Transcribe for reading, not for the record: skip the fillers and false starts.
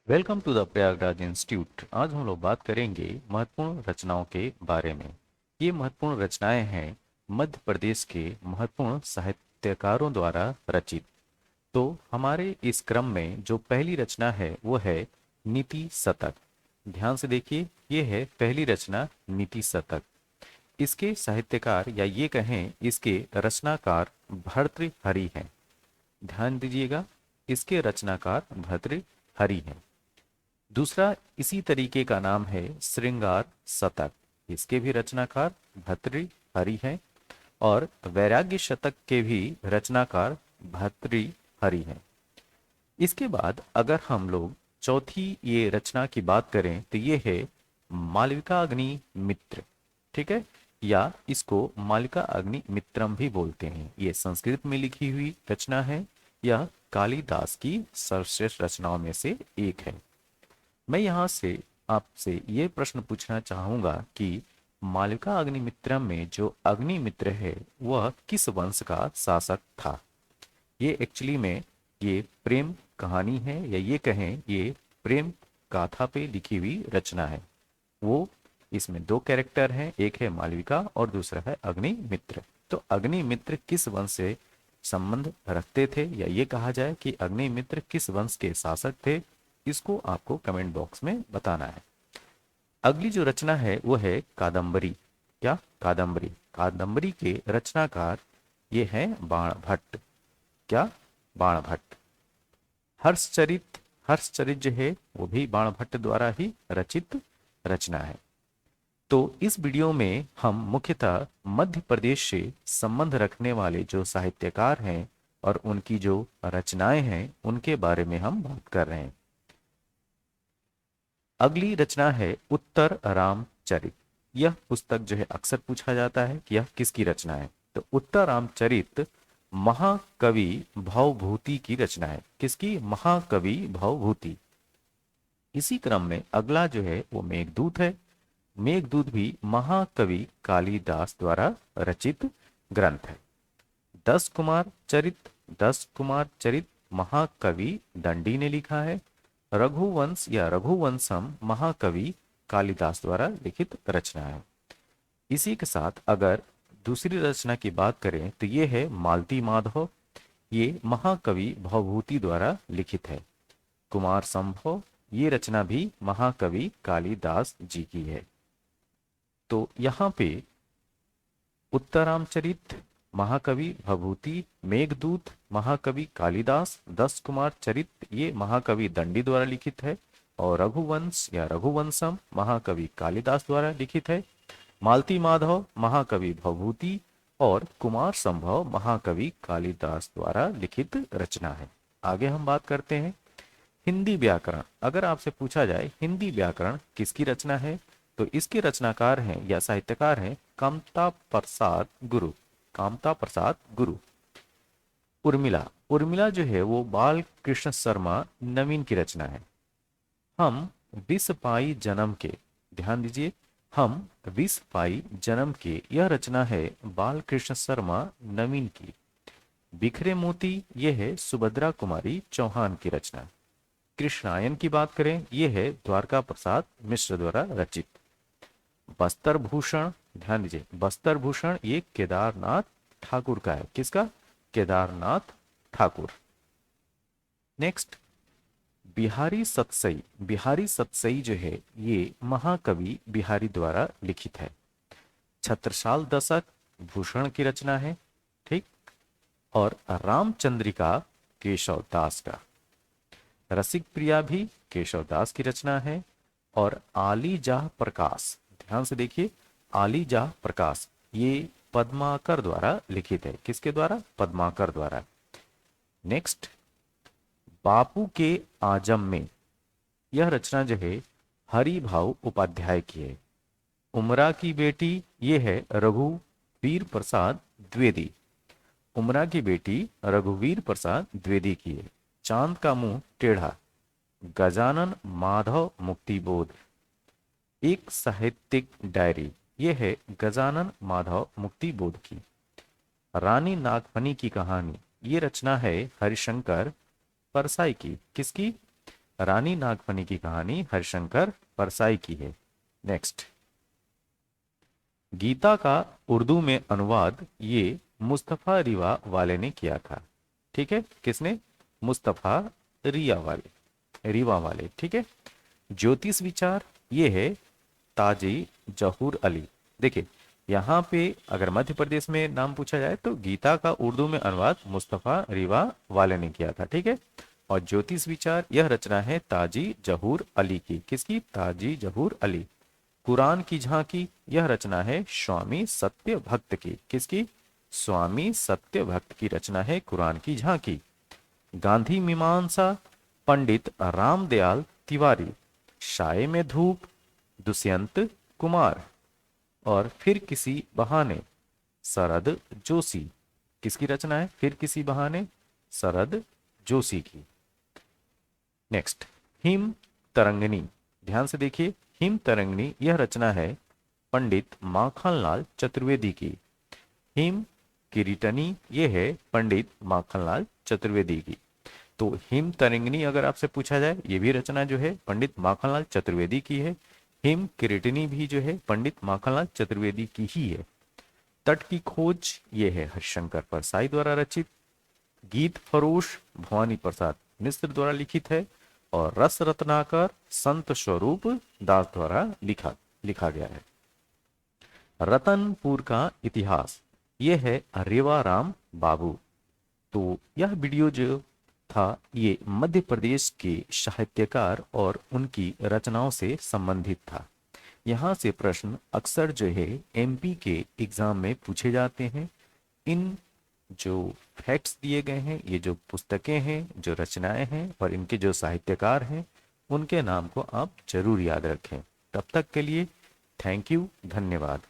Welcome to the Prayagraj institute. आज हम लोग बात करेंगे महत्वपूर्ण रचनाओं के बारे में। ये महत्वपूर्ण रचनाएं हैं मध्य प्रदेश के महत्वपूर्ण साहित्यकारों द्वारा रचित। तो हमारे इस क्रम में जो पहली रचना है वो है नीति शतक। ध्यान से देखिए, ये है पहली रचना नीति शतक। इसके साहित्यकार या ये कहें इसके रचनाकार भर्तृहरि हैं। ध्यान दीजिएगा, इसके रचनाकार भर्तृहरि हैं। दूसरा इसी तरीके का नाम है श्रृंगार शतक। इसके भी रचनाकार भर्तृहरि हैं और वैराग्य शतक के भी रचनाकार भर्तृहरि हैं। इसके बाद अगर हम लोग चौथी ये रचना की बात करें तो ये है मालविका अग्नि मित्र। ठीक है, या इसको मालविका अग्नि मित्रम भी बोलते हैं। ये संस्कृत में लिखी हुई रचना है। यह कालिदास की सर्वश्रेष्ठ रचनाओं में से एक है। मैं यहाँ से आपसे ये प्रश्न पूछना चाहूंगा कि मालविका अग्निमित्रम में जो अग्निमित्र है वह किस वंश का शासक था। ये एक्चुअली में ये प्रेम कहानी है या ये कहें ये प्रेम गाथा पे लिखी हुई रचना है। वो इसमें दो कैरेक्टर हैं, एक है मालविका और दूसरा है अग्निमित्र। तो अग्निमित्र किस वंश से संबंध रखते थे या ये कहा जाए कि अग्निमित्र किस वंश के शासक थे, इसको आपको कमेंट बॉक्स में बताना है। अगली जो रचना है वो है कादंबरी। क्या? कादंबरी। कादंबरी के रचनाकार ये है बाणभट्ट। क्या? बाणभट्ट। हर्षचरित। हर्षचरित जो है वो भी बाणभट्ट द्वारा ही रचित रचना है। तो इस वीडियो में हम मुख्यतः मध्य प्रदेश से संबंध रखने वाले जो साहित्यकार हैं और उनकी जो रचनाएं हैं उनके बारे में हम बात कर रहे हैं। अगली रचना है उत्तर रामचरित। यह पुस्तक जो है अक्सर पूछा जाता है कि यह किसकी रचना है। तो उत्तर रामचरित महाकवि भवभूति की रचना है। किसकी? महाकवि भवभूति। इसी क्रम में अगला जो है वो मेघदूत है। मेघदूत भी महाकवि कालिदास द्वारा रचित ग्रंथ है। दस कुमार चरित। दस कुमार चरित महाकवि दंडी ने लिखा है। रघुवंश या रघुवंशम महाकवि कालिदास द्वारा लिखित रचना है। इसी के साथ अगर दूसरी रचना की बात करें तो ये है मालती माधव। ये महाकवि भवभूति द्वारा लिखित है। कुमार संभव, ये रचना भी महाकवि कालिदास जी की है। तो यहाँ पे उत्तरामचरित महाकवि भभूति, मेघदूत महाकवि कालिदास, दस कुमार चरित ये महाकवि दंडी द्वारा लिखित है और रघुवंश या रघुवंशम महाकवि कालिदास द्वारा लिखित है। मालती माधव महाकवि भभूति और कुमार संभव महाकवि कालिदास द्वारा लिखित रचना है। आगे हम बात करते हैं हिंदी व्याकरण। अगर आपसे पूछा जाए हिंदी व्याकरण किसकी रचना है तो इसके रचनाकार हैं या साहित्यकार हैं कामता प्रसाद गुरु। कामता प्रसाद गुरु। उर्मिला। उर्मिला जो है वो बाल कृष्ण शर्मा नवीन की रचना है। हम विष पाई जन्म के। ध्यान दीजिए, हम विष पाई जन्म के, यह रचना है बाल कृष्ण शर्मा नवीन की। बिखरे मोती यह है सुभद्रा कुमारी चौहान की रचना। कृष्णायन की बात करें यह है द्वारका प्रसाद मिश्र द्वारा रचित। बस्तर भूषण। ध्यान दीजिए, बस्तर भूषण ये केदारनाथ ठाकुर का है। किसका? केदारनाथ ठाकुर। नेक्स्ट बिहारी सतसई। बिहारी सतसई जो है ये महाकवि बिहारी द्वारा लिखित है। छत्रसाल दशक भूषण की रचना है। ठीक। और रामचंद्रिका केशव दास का। रसिक प्रिया भी केशव दास की रचना है। और आलीजाह प्रकाश, ध्यान से देखिए, आलीजाह प्रकाश ये पद्माकर द्वारा लिखित है। किसके द्वारा? पद्माकर द्वारा। नेक्स्ट बापू के आजम में, यह रचना जो है हरिभाऊ उपाध्याय की है। उमरा की बेटी ये है रघुवीर प्रसाद द्विवेदी। उमरा की बेटी रघुवीर प्रसाद द्विवेदी की है। चांद का मुंह टेढ़ा गजानन माधव मुक्तिबोध। एक साहित्यिक डायरी ये है गजानन माधव मुक्तिबोध की। रानी नागफनी की कहानी ये रचना है हरिशंकर परसाई की। किसकी? रानी नागफनी की कहानी हरिशंकर परसाई की है। नेक्स्ट, गीता का उर्दू में अनुवाद ये मुस्तफा रिवा वाले ने किया था। ठीक है, किसने? मुस्तफा रिवा वाले। ठीक है। ज्योतिष विचार ये है ताजी जहूर अली। देखिए, यहाँ पे अगर मध्य प्रदेश में नाम पूछा जाए तो गीता का उर्दू में अनुवाद मुस्तफा रिवा वाले ने किया था। ठीक है। और ज्योतिष विचार यह रचना है ताजी जहूर अली की। किसकी? ताजी जहूर अली। कुरान की झांकी यह रचना है स्वामी सत्य भक्त की। किसकी? स्वामी सत्य भक्त की रचना है कुरान की झांकी। गांधी मीमांसा पंडित रामदयाल तिवारी। साये में धूप दुष्यंत कुमार। और फिर किसी बहाने शरद जोशी। किसकी रचना है? फिर किसी बहाने शरद जोशी की। Next, him Tarangini. ध्यान से देखिए, हिम तरंगिणी यह रचना है पंडित माखनलाल चतुर्वेदी की। हिम किरीटनी ये है पंडित माखनलाल चतुर्वेदी की। तो हिम तरंगिणी अगर आपसे पूछा जाए, ये भी रचना जो है पंडित माखनलाल चतुर्वेदी की है। हिम किरीटनी भी जो है पंडित माखनलाल चतुर्वेदी की ही है। तट की खोज ये है हरिशंकर परसाई द्वारा रचित। गीत फरोश भवानी प्रसाद मिश्र द्वारा लिखित है। और रस रत्नाकर संत स्वरूप दास द्वारा लिखा गया है। रतनपुर का इतिहास ये है रेवा राम बाबू। तो यह वीडियो जो था ये मध्य प्रदेश के साहित्यकार और उनकी रचनाओं से संबंधित था। यहाँ से प्रश्न अक्सर जो है एमपी के एग्जाम में पूछे जाते हैं। इन जो फैक्ट्स दिए गए हैं, ये जो पुस्तकें हैं, जो रचनाएं हैं और इनके जो साहित्यकार हैं, उनके नाम को आप जरूर याद रखें। तब तक के लिए थैंक यू, धन्यवाद।